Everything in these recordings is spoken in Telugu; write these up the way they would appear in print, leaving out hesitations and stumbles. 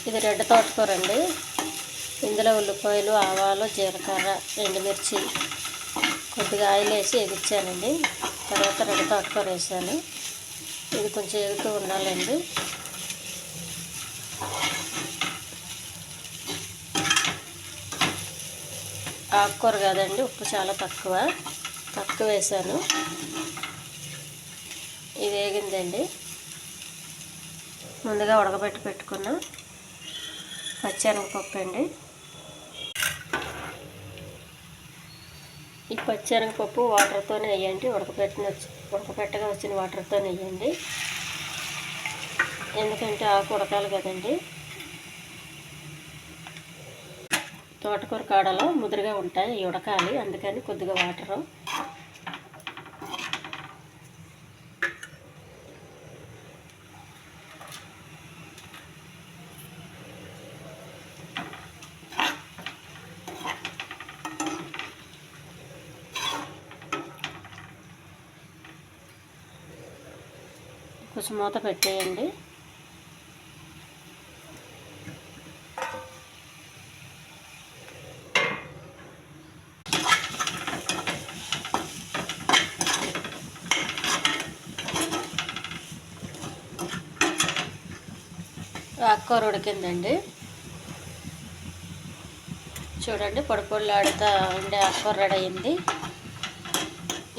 ఇది రెడ్ తోటకూర అండి. ఇందులో ఉల్లిపాయలు, ఆవాలు, జీలకర్ర, ఎండుమిర్చి, కొద్దిగా ఆయిల్ వేసి ఎగిచ్చానండి. తర్వాత రెడ్ తోటకూర వేసాను. ఇది కొంచెం ఎగుతూ ఉండాలండి. ఆకుకూర కాదండి, ఉప్పు చాలా తక్కువ వేసాను. ఇది వేగిందండి. ముందుగా ఉడకబెట్టి పెట్టుకున్న పచ్చెనగపప్పు అండి. ఈ పచ్చెనగపప్పు వాటర్తోనే వేయండి. ఉడకపెట్టగా వచ్చిన వాటర్తోనే వేయండి. ఎందుకంటే ఆకు ఉడకాలి కదండి. తోటకూర కాడలో ముదురుగా ఉంటాయి, ఉడకాలి, అందుకని కొద్దిగా వాటరు. కొంచెం మూత పెట్టేయండి. ఆకుకూర ఉడికిందండి. చూడండి, పొడిలాడుతూ ఉండే ఆకుకూర రెడీ అయింది.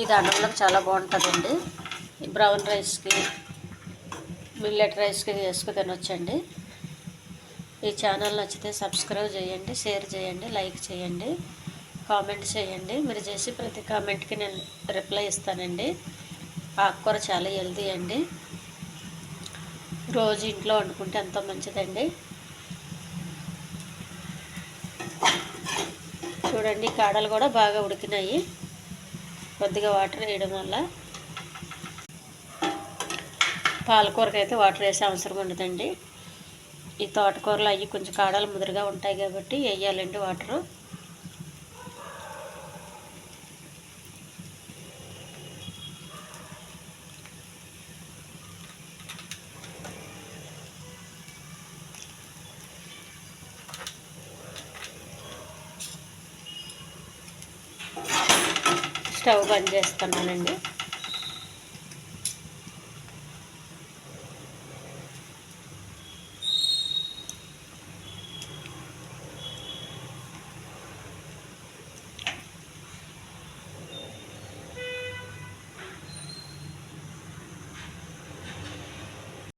ఇది అన్నంలోకి చాలా బాగుంటుందండి. బ్రౌన్ రైస్కి, మిల్లెట్ రైస్కి వేసుకు తినొచ్చండి. ఈ ఛానల్ నచ్చితే సబ్స్క్రైబ్ చేయండి, షేర్ చేయండి, లైక్ చేయండి, కామెంట్ చేయండి. మీరు చేసి ప్రతి కామెంట్కి నేను రిప్లై ఇస్తానండి. ఆకుకూర చాలా హెల్తీ అండి. రోజు ఇంట్లో వండుకుంటే ఎంతో మంచిదండి. చూడండి, కాడలు కూడా బాగా ఉడికినాయి కొద్దిగా వాటర్ వేయడం వల్ల. పాలకూరకి అయితే వాటర్ వేసే అవసరం ఉండదండి. ఈ తోటకూరలో అవి కొంచెం కాడలు ముదురుగా ఉంటాయి కాబట్టి వేయాలండి వాటరు. స్టవ్ బంద్ చేస్తున్నానండి.